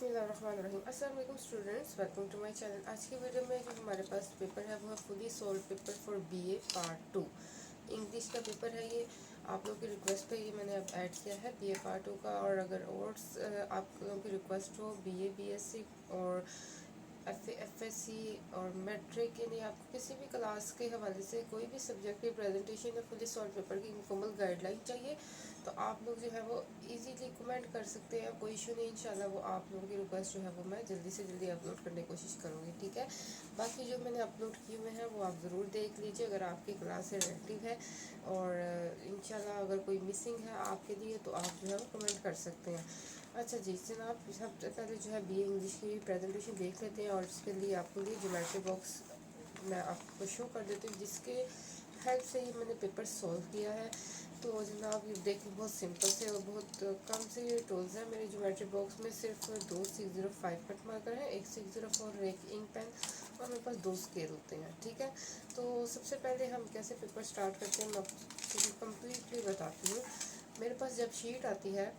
बिस्मिल्लाहिर्रहमानिर्रहीम। अस्सलाम वालेकुम students, welcome to my channel. आज की वीडियो में जो हमारे पास पेपर है वो है fully solve paper for BA part 2 English का पेपर है। ये आप लोगों की रिक्वेस्ट पे ये मैंने अब ऐड किया है बीए पार्ट 2 का। और अगर और आप लोगों की रिक्वेस्ट हो बीए बीएससी और एफएससी और मैट्रिक, यानी आपको किसी भी क्लास के हवाले से कोई भी सब्जेक्ट की प्रेजेंटेशन या फुली सॉल्व पेपर की मुकम्मल गाइडलाइन चाहिए तो आप लोग जो है वो इजीली कमेंट कर सकते हैं। कोई इशू नहीं, इंशाल्लाह वो आप लोगों की रिक्वेस्ट जो है वो मैं जल्दी से जल्दी अपलोड करने की कोशिश करूँगी, ठीक है। बाकी जो मैंने अपलोड किए हुए हैं वो आप ज़रूर देख लीजिए अगर आपकी क्लास से रिलेटिव है। और इंशाल्लाह अगर कोई मिसिंग है आपके लिए तो आप जो है वो कमेंट कर सकते हैं। अच्छा जी जनाब, सबसे पहले जो है बीए इंग्लिश की प्रेजेंटेशन देख लेते हैं और इसके लिए आपको लिए ज्योमेट्री बॉक्स मैं आपको शो कर देती हूँ जिसके हेल्प से ही मैंने पेपर सॉल्व किया है। तो जनाब ये देखिए बहुत सिंपल से और बहुत कम से ये टूल्स हैं मेरे ज्योमेट्री बॉक्स में। सिर्फ 2 605 कट मार्कर है, एक 604 और एक इंक पेन, और मेरे पास 2 स्केल होते हैं, ठीक है। तो सबसे पहले हम कैसे पेपर स्टार्ट करते हैं मैं आपको कम्प्लीटली बताती हूँ। मेरे पास जब शीट आती है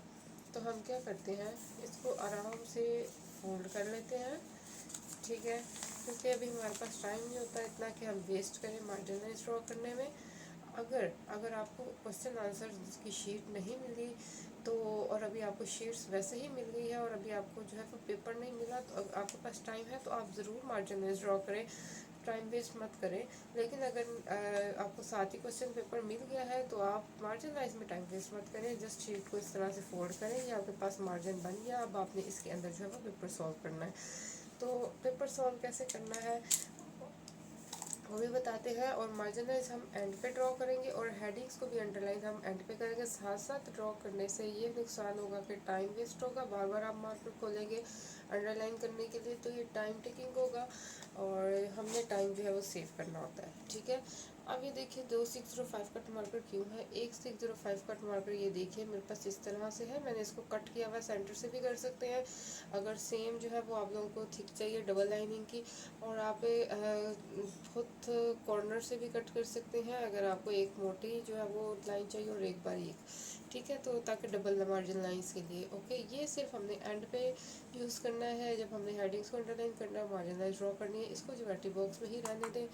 तो हम क्या करते हैं, इसको आराम से फोल्ड कर लेते हैं, ठीक है। क्योंकि अभी हमारे पास टाइम नहीं होता इतना कि हम वेस्ट करें मार्जिनलाइज ड्रॉ करने में। अगर अगर आपको क्वेश्चन आंसर की शीट नहीं मिली तो, और अभी आपको शीट्स वैसे ही मिल गई है और अभी आपको जो है वो पेपर नहीं मिला, तो आपके पास टाइम है तो आप ज़रूर मार्जिनलाइज ड्रॉ करें, टाइम वेस्ट मत करें। लेकिन अगर आपको साथ ही क्वेश्चन पेपर मिल गया है तो आप मार्जिनलाइज में टाइम वेस्ट मत करें। जस्ट शीट को इस तरह से फोल्ड करें, ये आपके पास मार्जिन बन गया। अब आपने इसके अंदर जो है वो पेपर सॉल्व करना है। तो पेपर सॉल्व कैसे करना है वो भी बताते हैं। और मार्जिनलाइज हम एंड पे ड्रॉ करेंगे और हेडिंग्स को भी अंडरलाइन हम एंड पे करेंगे। साथ साथ ड्रॉ करने से ये नुकसान होगा कि टाइम वेस्ट होगा, बार बार आप मार्कर खोलेंगे अंडरलाइन करने के लिए, तो ये टाइम टेकिंग होगा और हमने टाइम जो है वो सेव करना होता है, ठीक है। अब ये देखिए 2 605 कट मार्कर क्यों है, 1 605 कट मार्कर ये देखिए मेरे पास इस तरह से है। मैंने इसको कट किया हुआ, सेंटर से भी कर सकते हैं। अगर सेम जो है वो आप लोगों को थिक चाहिए डबल लाइनिंग की, और आप खुद कॉर्नर से भी कट कर सकते हैं अगर आपको एक मोटी जो है वो लाइन चाहिए और एक बारीक, ठीक है। तो ताकि डबल मार्जिन लाइंस के लिए, ओके। ये सिर्फ हमने एंड पे यूज़ करना है जब हमने हेडिंग्स को अंडरलाइन करना है, मार्जिन लाइन ड्रॉ करनी है। इसको ज्योमेट्री बॉक्स में ही रहने दें।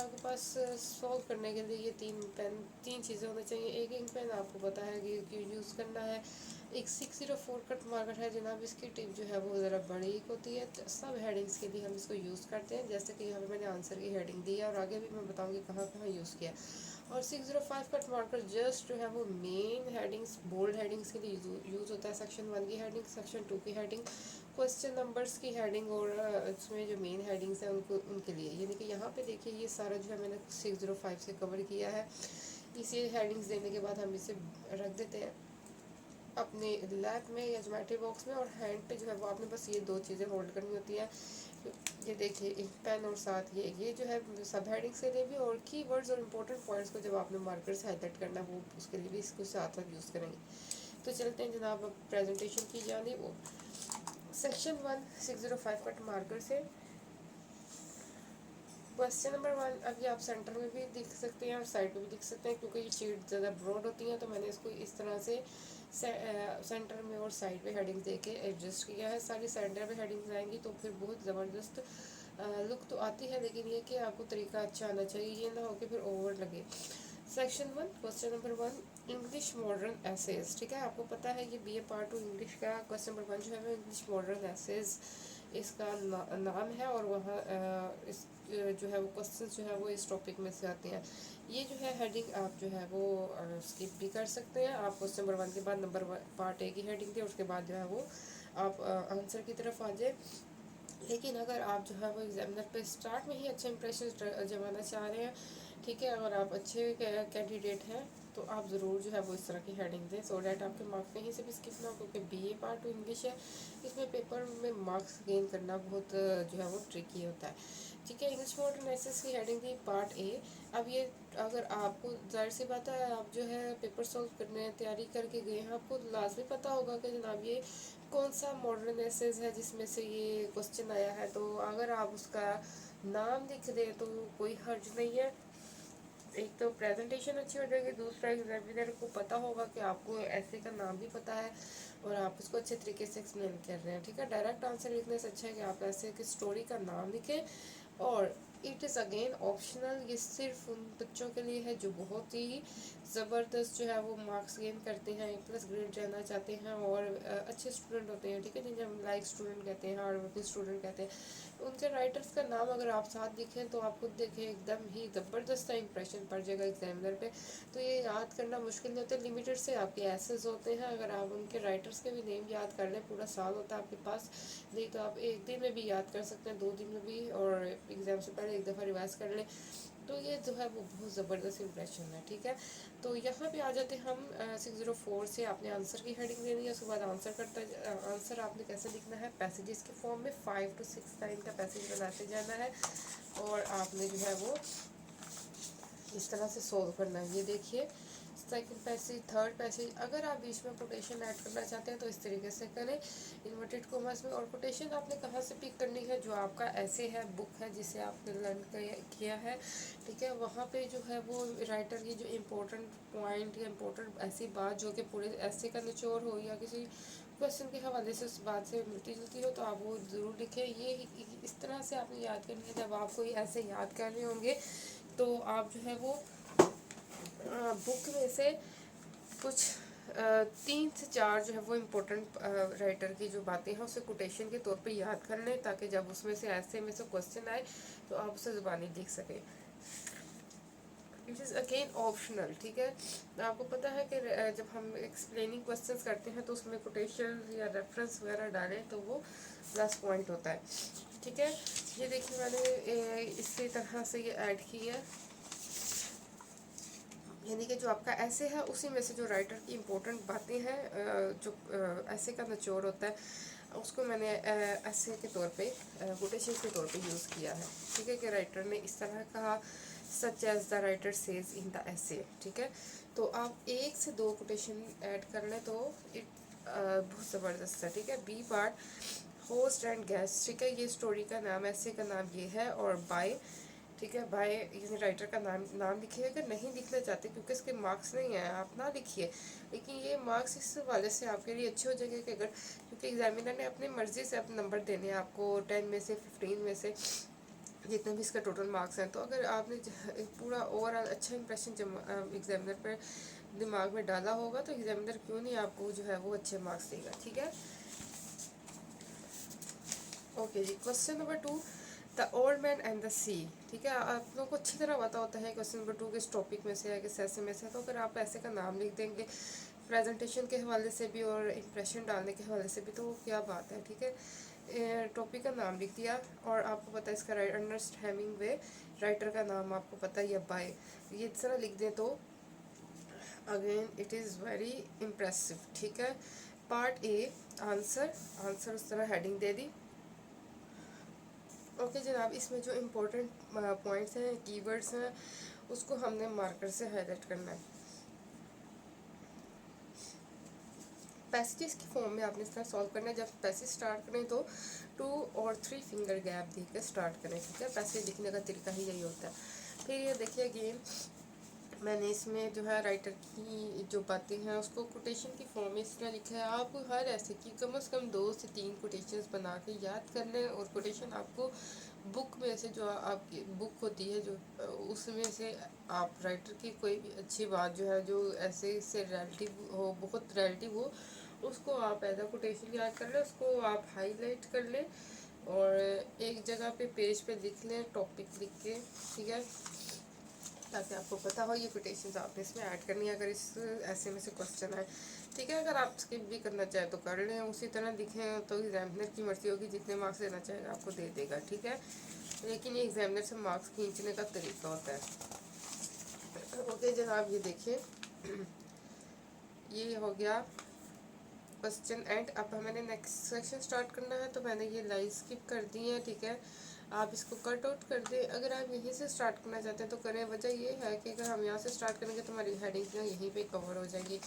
आपके पास सॉल्व करने के लिए ये तीन चीज़ें होनी चाहिए। एक इंक पेन आपको पता है कि क्यों यूज़ करना है। एक 604 कट मार्कर है जनाब, इसकी टिप जो है वो ज़रा बड़ी होती है। तो सब हेडिंग्स के लिए हम इसको यूज़ करते हैं, जैसे कि यहाँ पे मैंने आंसर की हेडिंग दी है और आगे भी मैं बताऊँगी कहाँ कहाँ यूज़ किया। और 605 कट मार्कर जस्ट जो है वो मेन हेडिंग्स, बोल्ड हेडिंग्स के लिए यूज़ होता है। सेक्शन 1 की हेडिंग, सेक्शन 2 की हेडिंग, क्वेश्चन नंबर्स की हेडिंग, और इसमें जो मेन हेडिंग्स हैं उनको उनके लिए। यानी कि यहाँ पे देखिए ये सारा जो है मैंने 605 से कवर किया है। इसी हेडिंग्स देने के बाद हम इसे रख देते हैं अपने लैप में या ज्योमेट्री बॉक्स में। और हैंड पे जो है वो आपने बस ये 2 चीज़ें होल्ड करनी होती है। ये देखिए एक पेन और साथ ये जो है सब हेडिंग्स के लिए भी, और कीवर्ड्स और इम्पोर्टेंट पॉइंट्स को जब आपने मार्कर से हाईलाइट करना है वो उसके लिए भी इसको साथ साथ यूज़ करेंगे। तो चलते हैं जनाब अब प्रेजेंटेशन की जानिब। वो सेक्शन 1 605 कट मार्कर से क्वेश्चन नंबर 1। अब ये आप सेंटर में भी लिख सकते हैं और साइड पे भी लिख सकते हैं, क्योंकि ये शीट ज़्यादा ब्रॉड होती हैं तो मैंने इसको इस तरह से सेंटर में और साइड पे हेडिंग दे के एडजस्ट किया है। सारी सेंटर पे हेडिंग्स आएंगी तो फिर बहुत ज़बरदस्त लुक तो आती है, लेकिन ये कि आपको तरीका अच्छा आना चाहिए, ये ना हो कि फिर ओवर लगे। Section 1 question number 1 English modern essays, ठीक है। आपको पता है ये बीए पार्ट 2 इंग्लिश का क्वेश्चन नंबर 1 जो है वो इंग्लिश मॉडर्न एसेज इसका नाम है। और वहाँ इस जो है वो क्वेश्चन जो है वो इस टॉपिक में से आते हैं। ये जो है हेडिंग आप जो है वो स्किप भी कर सकते हैं। आप क्वेश्चन नंबर 1 के बाद नंबर पार्ट ए की हेडिंग दें, उसके बाद जो है वो आप आंसर की तरफ आ जाए। लेकिन अगर आप जो है वो एग्जामिनर पे स्टार्ट में ही अच्छे इंप्रेशन जमाना चाह रहे हैं, ठीक है, अगर आप अच्छे कैंडिडेट हैं तो आप ज़रूर जो है वो इस तरह की हेडिंग दें, सो डैट आपके मार्क्स कहीं से भी स्किप ना हो। क्योंकि बीए पार्ट 2 इंग्लिश है, इसमें पेपर में मार्क्स गेन करना बहुत जो है वो ट्रिकी होता है, ठीक है। इंग्लिश मॉडर्न एसेस की हेडिंग थी पार्ट ए। अब ये अगर आपको जाहिर सी बात है आप जो है पेपर सॉल्व करने तैयारी करके गए हैं, आपको लाजमी पता होगा कि जनाब ये कौन सा मॉडर्न एसेज है जिसमें से ये क्वेश्चन आया है। तो अगर आप उसका नाम लिख दें तो कोई हर्ज नहीं है, एक तो प्रेजेंटेशन अच्छी हो जाएगी, दूसरा एग्जामिनर को पता होगा कि आपको ऐसे का नाम भी पता है और आप उसको अच्छे तरीके से एक्सप्लेन कर रहे हैं। ठीक है, डायरेक्ट आंसर लिखने से अच्छा है कि आप ऐसे की स्टोरी का नाम लिखें। और इट इज़ अगेन ऑप्शनल, ये सिर्फ उन बच्चों के लिए है जो बहुत ही ज़बरदस्त जो है वो मार्क्स गेन करते हैं, प्लस ग्रेड रहना चाहते हैं और अच्छे स्टूडेंट होते हैं। ठीक है, जिन्हें हम लाइक स्टूडेंट कहते हैं, हार्ड वर्किंग स्टूडेंट कहते हैं। उनके राइटर्स का नाम अगर आप साथ लिखें तो आप खुद देखें एकदम ही ज़बरदस्त इंप्रेशन पड़ जाएगा एग्जामिनर पे। तो ये याद करना मुश्किल नहीं होता, लिमिटेड से आपके ऐसेस होते हैं। अगर आप उनके राइटर्स के भी नेम याद कर लें, पूरा साल होता है आपके पास, नहीं तो आप एक दिन में भी याद कर सकते हैं, 2 दिन में भी, और एग्ज़ाम से पहले एक दफ़ा रिवाइज कर लें। तो ये जो है वो बहुत ज़बरदस्त इंप्रेशन है। ठीक है, तो यहाँ पे आ जाते हैं हम 604 से। आपने आंसर की हेडिंग देनी है, उसके बाद आंसर आपने कैसे लिखना है, पैसेजेस के फॉर्म में 5 to 6 लाइन का पैसेज बनाते जाना है और आपने जो है वो इस तरह से सोल्व करना है। ये देखिए, सेकंड पैसेज, थर्ड पैसेज, अगर आप बीच में कोटेशन ऐड करना चाहते हैं तो इस तरीके से करें, इन्वर्टेड कॉमर्स में। और कोटेशन आपने कहाँ से पिक करनी है, जो आपका ऐसे है, बुक है जिसे आपने लर्न किया है। ठीक है, वहाँ पे जो है वो राइटर की जो इम्पोर्टेंट पॉइंट या इम्पोर्टेंट ऐसी बात जो कि पूरे ऐसे का निचोड़ हो या किसी क्वेश्चन के हवाले से उस बात से मिलती जुलती हो, तो आप वो ज़रूर लिखें। ये इस तरह से आपने याद करनी है। जब आप कोई ऐसे याद कर रहे होंगे तो आप जो है वो बुक में से कुछ 3 से 4 जो है वो इम्पोर्टेंट राइटर की जो बातें हैं उसे कोटेशन के तौर पे याद कर लें, ताकि जब उसमें से ऐसे में से क्वेश्चन आए तो आप उसे ज़ुबानी लिख सकें। It is again optional. ठीक है, आपको पता है कि जब हम एक्सप्लेनिंग क्वेश्चंस करते हैं तो उसमें कोटेशन या रेफरेंस वगैरह डालें तो वो प्लस पॉइंट होता है। ठीक है, ये देखिए मैंने इसी तरह से ये ऐड की है, यानी कि जो आपका ऐसे है उसी में से जो राइटर की इम्पोर्टेंट बातें हैं, जो ऐसे का निचोड़ होता है, उसको मैंने ऐसे के तौर पे, कोटेशन के तौर पे यूज़ किया है। ठीक है, कि राइटर ने इस तरह कहा, such as the writer says in the essay. ठीक है, तो आप 1 से 2 कोटेशन ऐड कर लें तो इट बहुत ज़बरदस्त है। ठीक है, B part, host and guest. ठीक है, ये स्टोरी का नाम, ऐसे का नाम ये है, और बाय। ठीक है, बाय यानी राइटर का नाम लिखिए। अगर नहीं लिखना चाहते क्योंकि इसके मार्क्स नहीं हैं, आप ना लिखिए, लेकिन ये मार्क्स इस वाले से आपके लिए अच्छे हो जाएंगे कि अगर, क्योंकि एग्जामिनर ने अपनी मर्ज़ी से अपने नंबर देने हैं आपको, 10 में से 15 में से, जितने भी इसका टोटल मार्क्स हैं। तो अगर आपने पूरा ओवरऑल अच्छा इंप्रेशन एग्जामिनर पर दिमाग में डाला होगा तो एग्जामिनर क्यों नहीं आपको जो है वो अच्छे मार्क्स देगा। ठीक है, ओके जी। Question number 2, the old man and the sea. ठीक है, आप लोगों को अच्छी तरह पता होता है क्वेश्चन नंबर 2 किस टॉपिक में से है, किस ऐसे में से। तो अगर आप ऐसे का नाम लिख देंगे प्रेजेंटेशन के हवाले से भी और इंप्रेशन डालने के हवाले से भी, तो क्या बात है। ठीक है, टॉपिक का नाम लिख दिया और आपको पता है इसका अर्नेस्ट हेमिंग्वे, राइटर का नाम आपको पता है, या बाय, ये इस तरह लिख दें तो again it is very impressive. ठीक है, पार्ट ए, आंसर उस तरह हेडिंग दे दी। ओके जनाब, इसमें जो इम्पोर्टेंट पॉइंट्स हैं, कीवर्ड्स हैं, उसको हमने मार्कर से हाईलाइट करना है। पैसेजेस की फॉर्म में आपने इस तरह सॉल्व करना है। जब पैसेज स्टार्ट करें तो 2 और 3 फिंगर गैप देकर स्टार्ट करें। ठीक है, पैसेज लिखने का तरीका ही यही होता है। फिर ये देखिए अगेन मैंने इसमें जो है राइटर की जो बातें हैं उसको कोटेशन की फॉर्म में इस तरह लिखा है। आप हर ऐसे की कम से कम 2 से 3 कोटेशंस बना के याद कर लें, और कोटेशन आपको बुक में से, जो आपकी बुक होती है जो, उसमें से आप राइटर की कोई भी अच्छी बात जो है, जो ऐसे से रिलेटिव हो, बहुत रिलेटिव हो, उसको आप एज अ कोटेशन याद कर लें, उसको आप हाईलाइट कर लें और एक जगह पे पेज पे लिख लें, टॉपिक लिख के। ठीक है, ताकि आपको पता हो ये कोटेशंस आपने इसमें ऐड करनी है अगर इस ऐसे में से क्वेश्चन आए। ठीक है, अगर आप स्किप भी करना चाहें तो कर लें, उसी तरह लिखें तो एग्जामिनर की मर्ज़ी होगी, जितने मार्क्स देना चाहेगा आपको दे देगा। ठीक है, लेकिन ये एग्जामिनर से मार्क्स खींचने का तरीका होता है। ओके जनाब, ये देखिए ये हो गया क्वेश्चन एंड। अब मैंने नेक्स्ट सेक्शन स्टार्ट करना है, तो मैंने ये लाइन स्किप कर दी है। ठीक है, आप इसको कट आउट कर दें। अगर आप यहीं से स्टार्ट करना चाहते हैं तो करें। वजह ये है कि अगर हम यहाँ से स्टार्ट करेंगे तो हमारी हेडिंग ना यहीं पे कवर हो जाएगी,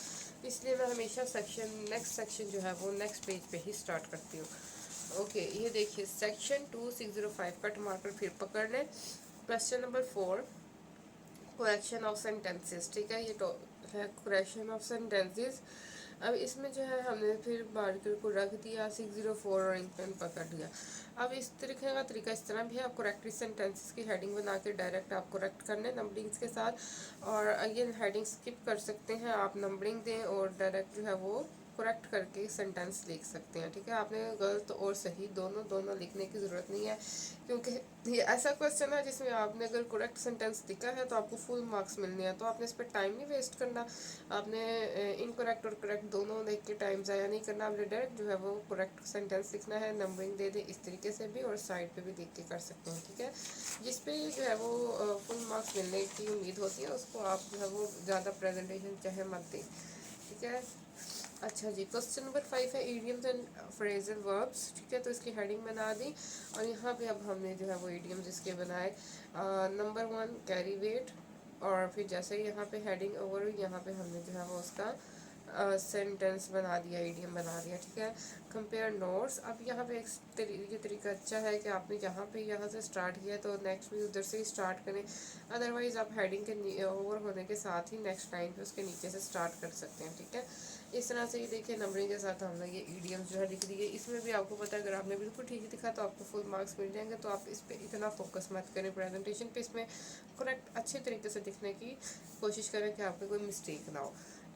इसलिए मैं हमेशा नेक्स्ट सेक्शन जो है वो नेक्स्ट पेज पे ही स्टार्ट करती हूँ। ओके, ये देखिए सेक्शन 2 605 कट मार्कर फिर पकड़ लें। Question number 4, correction of sentences, ठीक है, ये तो है करेक्शन ऑफ सेंटेंसेस। अब इसमें जो है हमने फिर मार्कर को रख दिया 604 और इंक पेन पकड़ लिया। अब इस तरीके का तरीका इस तरह भी है, आप करेक्टेड सेंटेंसेस की हेडिंग बना के डायरेक्ट आप करेक्ट कर लें नंबरिंग्स के साथ, और अगेन हेडिंग स्किप कर सकते हैं, आप नंबरिंग दें और डायरेक्ट जो है वो करेक्ट करके सेंटेंस लिख सकते हैं, ठीक है। आपने गलत और सही दोनों दोनों लिखने की ज़रूरत नहीं है, क्योंकि ये ऐसा क्वेश्चन है जिसमें आपने अगर करेक्ट सेंटेंस लिखा है तो आपको फुल मार्क्स मिलने हैं, तो आपने इस पर टाइम नहीं वेस्ट करना। आपने इनकरेक्ट और करेक्ट दोनों देख के टाइम ज़ाया नहीं करना, आपने डायरेक्ट जो है वो करेक्ट सेंटेंस लिखना है, नंबरिंग दे दे इस तरीके से भी, और साइड पे भी देख के कर सकते हैं, ठीक है। जिस पे जो है वो फुल मार्क्स मिलने की उम्मीद होती है उसको आप जो है वो ज़्यादा प्रेजेंटेशन चाहे मत दें, ठीक है। अच्छा जी, क्वेश्चन नंबर 5 है इडियम्स एंड फ्रेजल वर्ब्स, ठीक है। तो इसकी हेडिंग बना दी, और यहाँ पे अब हमने जो है वो इडियम्स इसके बनाए। नंबर 1 कैरी वेट, और फिर जैसे ही यहाँ पे हेडिंग ओवर हुई यहाँ पे हमने जो है वो उसका सेंटेंस बना दिया, इडियम बना दिया, ठीक है। कंपेयर नोट्स, अब यहाँ पे ये तरीका अच्छा है कि आपने यहाँ से स्टार्ट किया तो नेक्स्ट भी उधर से ही स्टार्ट करें, अदरवाइज़ आप हेडिंग के ओवर होने के साथ ही नेक्स्ट लाइन पे उसके नीचे से स्टार्ट कर सकते हैं, ठीक है। इस तरह से ये देखिए नंबरिंग के साथ हमने ये ईडियम्स जो है लिख दिए। इसमें भी आपको पता है अगर आपने बिल्कुल ठीक ही दिखा तो आपको फुल मार्क्स मिल जाएंगे, तो आप इस पर इतना फोकस मत करें प्रेजेंटेशन पे, इसमें करेक्ट अच्छे तरीके से दिखने की कोशिश करें कि आपको कोई मिस्टेक ना हो,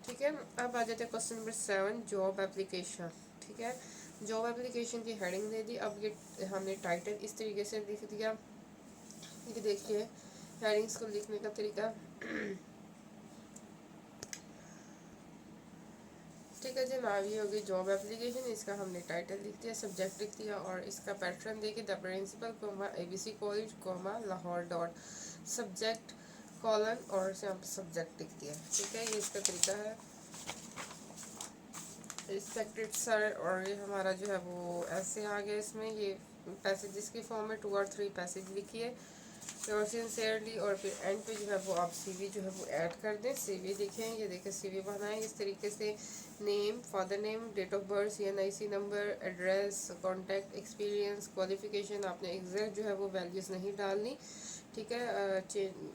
ठीक है। अब आ जाते हैं क्वेश्चन नंबर 7 जॉब एप्लीकेशन, ठीक है। जॉब एप्लीकेशन की हेडिंग दे दी, अब ये हमने टाइटल इस तरीके से लिख दिया, ये देखिए हेडिंग्स को लिखने का तरीका ठीक है जी। नाम ये होगी जॉब एप्लीकेशन, इसका हमने टाइटल लिख दिया, सब्जेक्ट लिख दिया, और इसका पैटर्न देखिए the principal comma ABC college comma Lahore dot subject colon, और से हम सब्जेक्ट लिख दिया, ठीक है। ये इसका तरीका है। रिस्पेक्टेड सर, और ये हमारा जो है वो ऐसे आ गया, इसमें ये पैसेजेस की फॉर्म में 2 और 3 पैसेज लिखिए और सिंसियरली, और फिर एंड पे जो है वो आप सीवी जो है वो ऐड कर दें। सीवी देखें, ये देखें सीवी बनाएं इस तरीके से, name, father name, date of birth, CNIC number, address, contact, experience, qualification, आपने एग्जैक्ट जो है वो वैल्यूज़ नहीं डालनी, ठीक है।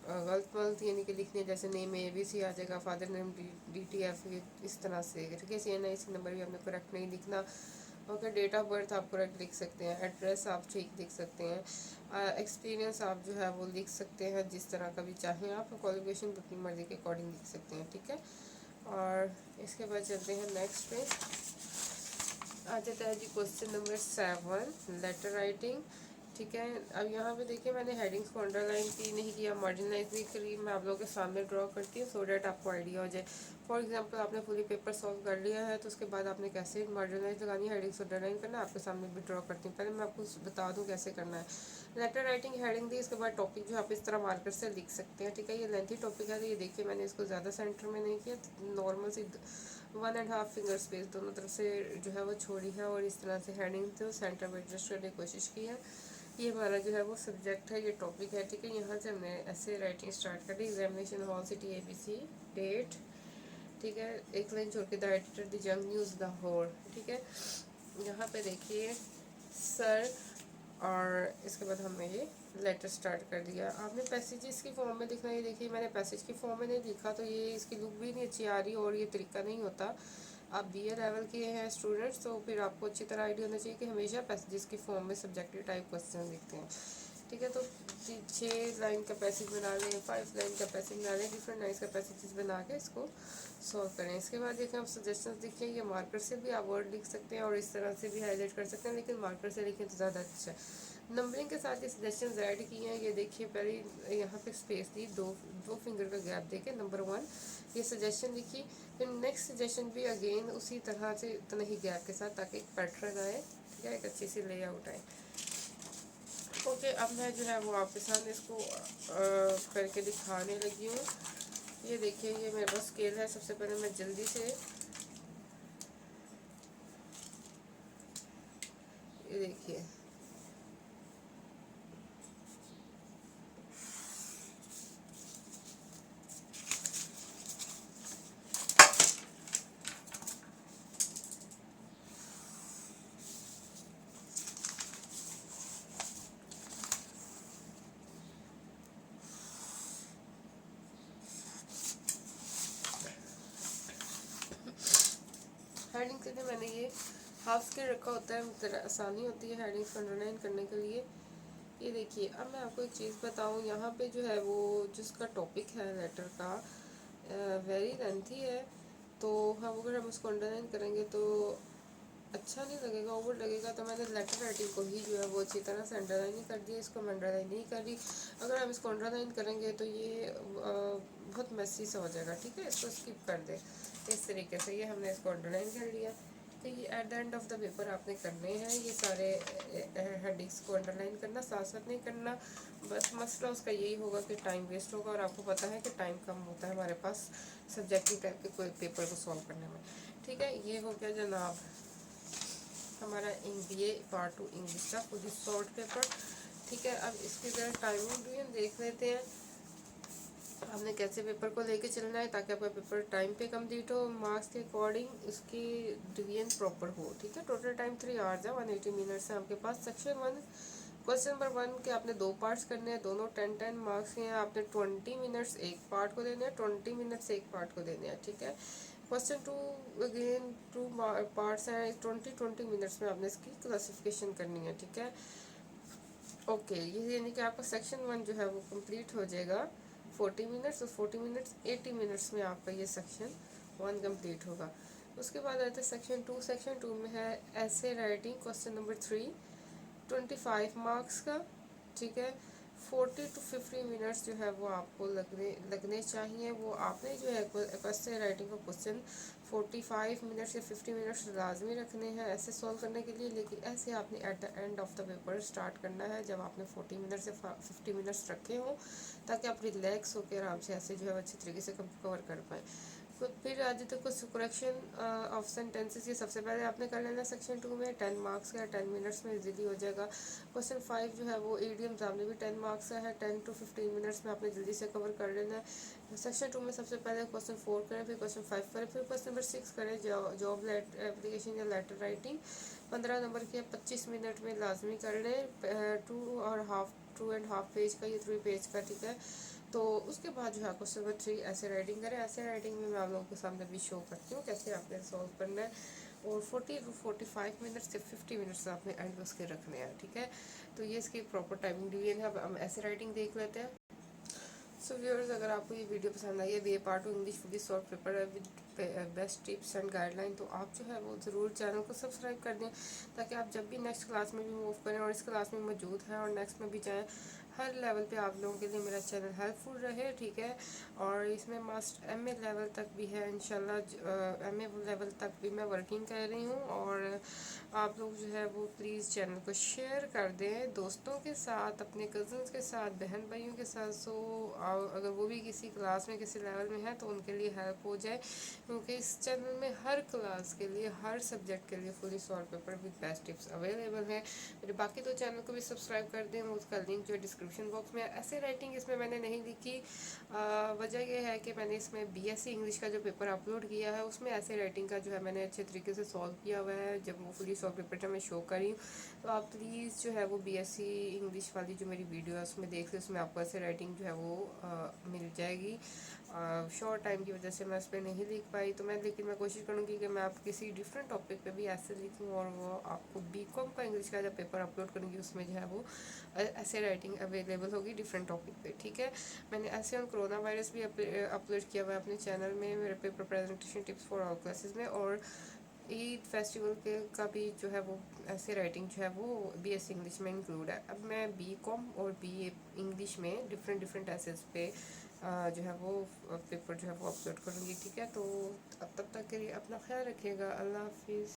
गलत मलत यानी कि लिखने जैसे नेम ABC आ जाएगा, फादर नेम DTF, इस तरह से, ठीक है। CNIC नंबर भी आपने करेक्ट नहीं लिखना, ओके। डेट ऑफ बर्थ आप करेक्ट लिख सकते हैं, एड्रेस आप ठीक लिख सकते हैं, एक्सपीरियंस आप जो है वो लिख सकते हैं जिस तरह का भी चाहें आप, क्वालिफिकेशन अपनी मर्ज़ी के अकॉर्डिंग लिख सकते हैं, ठीक है। और इसके बाद चलते हैं नेक्स्ट पे, आ जाता है जी क्वेश्चन नंबर 7 लेटर राइटिंग, ठीक है। अब यहाँ पे देखिए मैंने हेडिंग्स को अंडरलाइन की नहीं किया, मार्जिनलाइज नहीं करी, मैं आप लोगों के सामने ड्रॉ करती हूँ सो डैट आपको आइडिया हो जाए। फॉर एग्जांपल आपने पूरी पेपर सॉल्व कर लिया है तो उसके बाद आपने कैसे मार्जिनलाइज लगानी है, हेडिंग्स अंडरलाइन करना है, आपके सामने भी ड्रॉ करती हूँ। पहले मैं आपको बता दूँ कैसे करना है। लेटर राइटिंग हेडिंग दी, इसके बाद टॉपिक जो आप इस तरह मार्कर से लिख सकते हैं, ठीक है। ये लेंथी टॉपिक है, तो ये देखिए मैंने इसको ज़्यादा सेंटर में नहीं किया, नॉर्मल सी 1.5 फिंगर स्पेस दोनों तरफ से जो है वो छोड़ी है, और इस तरह से हेडिंग तो सेंटर में एडजस्ट करने की कोशिश की है। ये हमारा जो है वो सब्जेक्ट है, ये टॉपिक है, ठीक है। यहाँ से हमने ऐसे राइटिंग स्टार्ट कर दी, examination hall city ABC date, ठीक है। एक लाइन छोड़ के the editor the Jang news Lahore, ठीक है। यहाँ पे देखिए सर, और इसके बाद हमने ये लेटर स्टार्ट कर दिया। आपने पैसेजेस की फॉर्म में लिखना, ये देखिए मैंने पैसेज की फॉर्म में नहीं लिखा तो ये इसकी लुक भी नहीं अच्छी आ रही, और ये तरीका नहीं होता। आप BA लेवल के हैं स्टूडेंट्स तो फिर आपको अच्छी तरह आइडिया होना चाहिए कि हमेशा पैसेजेस की फॉर्म में सब्जेक्टिव टाइप क्वेश्चन लिखते हैं, ठीक है। तो 6 लाइन का पैसेज बना लें, 5 लाइन का पैसेज बना लें, डिफरेंट लाइन का पैसेजेस बना के इसको सॉल्व करें। इसके बाद देखें आप सजेशंस देखिए, ये मार्कर से भी आप वर्ड लिख सकते हैं और इस तरह से भी हाईलाइट कर सकते हैं, लेकिन मार्कर से लिखें तो ज़्यादा अच्छा है। नंबरिंग के साथ ये सजेशन ऐड किए हैं, ये देखिए पहले यहाँ पे स्पेस दी, दो फिंगर का गैप देके नंबर 1 ये सजेशन लिखी, फिर नेक्स्ट सजेशन भी अगेन उसी तरह से इतना ही गैप के साथ, ताकि एक पैटर्न आए, ठीक है, एक अच्छी सी लेआउट आए। ओके, अब मैं जो है वो आपके सामने इसको करके दिखाने लगी हूँ। ये देखिए ये मेरे पास स्केल है, सबसे पहले मैं जल्दी से ये देखिए हेडिंग के लिए मैंने ये हाफ स्केल रखा होता है, तरह आसानी होती है हेडिंग्स को अंडरलाइन करने के लिए। ये देखिए, अब मैं आपको एक चीज़ बताऊँ, यहाँ पे जो है वो जिसका टॉपिक है लेटर का वेरी लेंथी है, तो हम अगर हम उसको अंडरलाइन करेंगे तो अच्छा नहीं लगेगा, ओवर लगेगा। तो मैंने लेटर राइटिंग को ही जो है वो अच्छी तरह से अंडरलाइन ही कर दिया, इसको मैं अंडरलाइन नहीं कर रही। अगर हम इसको अंडरलाइन करेंगे तो ये बहुत मैसी सा हो जाएगा, ठीक है, इसको स्किप कर दे। इस तरीके से ये हमने इसको अंडरलाइन कर लिया। तो ये at the end of the paper आपने करने हैं ये सारे हेडिंग्स को अंडरलाइन करना, साथ साथ नहीं करना। बस मसला उसका यही होगा कि टाइम वेस्ट होगा, और आपको पता है कि टाइम कम होता है हमारे पास सब्जेक्टिव टाइप के कोई पेपर को सॉल्व करने में। ठीक है, ये हो गया जनाब हमारा BA पार्ट 2 इंग्लिश का खुद ही शॉर्ट पेपर। ठीक है, अब इसकी ज़रा टाइमिंग डिवीजन देख लेते हैं, आपने कैसे पेपर को लेके चलना है ताकि आपका पेपर टाइम पे कंप्लीट हो, मार्क्स के अकॉर्डिंग उसकी डिवीजन प्रॉपर हो। ठीक है, टोटल टाइम 3 आवर्स है, 180 मिनट्स है आपके पास। सेक्शन 1 क्वेश्चन नंबर 1 के आपने 2 पार्ट्स करने हैं, दोनों 10-10 मार्क्स के हैं। आपने 20 मिनट्स एक पार्ट को देने हैं, 20 मिनट्स एक पार्ट को देने हैं। ठीक है, क्वेश्चन 2 अगेन 2 पार्ट्स हैं, 20-20 मिनट्स में आपने इसकी क्लासिफिकेशन करनी है। ठीक है, ओके, ये यानी कि आपका सेक्शन 1 जो है वो कंप्लीट हो जाएगा 40 मिनट्स, और 40 मिनट्स 80 मिनट्स में आपका ये सेक्शन 1 कंप्लीट होगा। उसके बाद आता है सेक्शन 2। सेक्शन 2 में है ऐसे राइटिंग, क्वेश्चन नंबर 3 25 मार्क्स का। ठीक है, 40 to 50 मिनट्स जो है वो आपको लगने चाहिए। वो आपने जो है ऐसे राइटिंग का क्वेश्चन 45 मिनट्स या 50 मिनट्स लाजमी रखने हैं ऐसे सॉल्व करने के लिए, लेकिन ऐसे आपने at the end of the paper start करना है जब आपने 40 मिनट्स या 50 मिनट्स रखे हों, ताकि आप रिलैक्स होकर आराम से ऐसे जो है अच्छी तरीके से कवर कर पाएँ। फिर आज तक कुछ करेक्शन ऑफ सेंटेंसेस, ये सबसे पहले आपने कर लेना सेक्शन 2 में। 10 मार्क्स का 10 मिनट्स में इजीली हो जाएगा। क्वेश्चन 5 जो है वो ईडियम्स आपने भी 10 मार्क्स का है, 10 to 15 मिनट्स में आपने जल्दी से कवर कर लेना है। सेक्शन 2 में सबसे पहले क्वेश्चन 4 करें, फिर क्वेश्चन 5 करें, फिर क्वेश्चन नंबर 6 करें, जॉब एप्लीकेशन या लेटर राइटिंग। 15 नंबर के 25 मिनट में लाजमी कर लें। 2.5 पेज का, ये 3 पेज का। ठीक है, तो उसके बाद जो है क्वेश्चन नंबर 3 ऐसे राइटिंग करें। ऐसे राइटिंग में मैं आप लोगों के सामने भी शो करती हूँ कैसे आपने सॉल्व करना है, और 40 to 45 मिनट्स से 50 मिनट्स आपने एंड उसके रखने हैं। ठीक है, तो ये इसकी प्रॉपर टाइमिंग डिवीजन है। अब हम ऐसे राइटिंग देख लेते हैं। सो व्यूअर्स, अगर आपको ये वीडियो पसंद आई है, BA part 2 English fully solved paper है with best tips and guideline, तो आप जो है वो ज़रूर चैनल को सब्सक्राइब कर दें, ताकि आप जब भी नेक्स्ट क्लास में भी मूव करें और इस क्लास में मौजूद हैं और नेक्स्ट में भी जाएँ, हर लेवल पे आप लोगों के लिए मेरा चैनल हेल्पफुल रहे। ठीक है, और इसमें मस्ट MA लेवल तक भी है इंशाल्लाह। MA लेवल तक भी मैं वर्किंग कर रही हूँ, और आप लोग जो है वो प्लीज़ चैनल को शेयर कर दें दोस्तों के साथ, अपने कज़न्स के साथ, बहन भाइयों के साथ। सो अगर वो भी किसी क्लास में किसी लेवल में है तो उनके लिए हेल्प हो जाए, क्योंकि इस चैनल में हर क्लास के लिए, हर सब्जेक्ट के लिए fully solved paper with best tips available है। मेरे बाकी तो चैनल को भी सब्सक्राइब कर दें, उसका लिंक जो है डिस्क्रिप्शन बॉक्स में। ऐसे राइटिंग इसमें मैंने नहीं लिखी, वजह यह है कि मैंने इसमें BSc इंग्लिश का जो पेपर अपलोड किया है उसमें ऐसे राइटिंग का जो है मैंने अच्छे तरीके से सॉल्व किया हुआ है। जब वो फुली सॉल्व पेपर जब मैं शो करी, तो आप प्लीज़ जो है वो BSc इंग्लिश वाली जो मेरी वीडियो है उसमें देख लें, उसमें आपको ऐसे राइटिंग जो है वो मिल जाएगी। शॉर्ट टाइम की वजह से मैं उस पर नहीं लिख पाई, तो लेकिन मैं कोशिश करूँगी कि मैं आप किसी डिफरेंट टॉपिक पे भी ऐसे लिखूँ, और वो आपको BCom का इंग्लिश का जब पेपर अपलोड करूँगी उसमें जो है वो ऐसे राइटिंग अवेलेबल होगी डिफरेंट टॉपिक पे। ठीक है, मैंने ऐसे ऑन कोरोना वायरस भी अपलोड किया हुआ है अपने चैनल में, मेरे paper presentation tips for all classes में, और ईद फेस्टिवल के का भी जो है वो ऐसे राइटिंग जो है वो BSc इंग्लिश में इंक्लूड है। अब मैं BCom और BA इंग्लिश में डिफरेंट एसेस पे जो है वो पेपर जो है वो अपलोड करूँगी। ठीक है, तो अब तब तक के लिए अपना ख्याल रखिएगा। अल्लाह हाफिज़।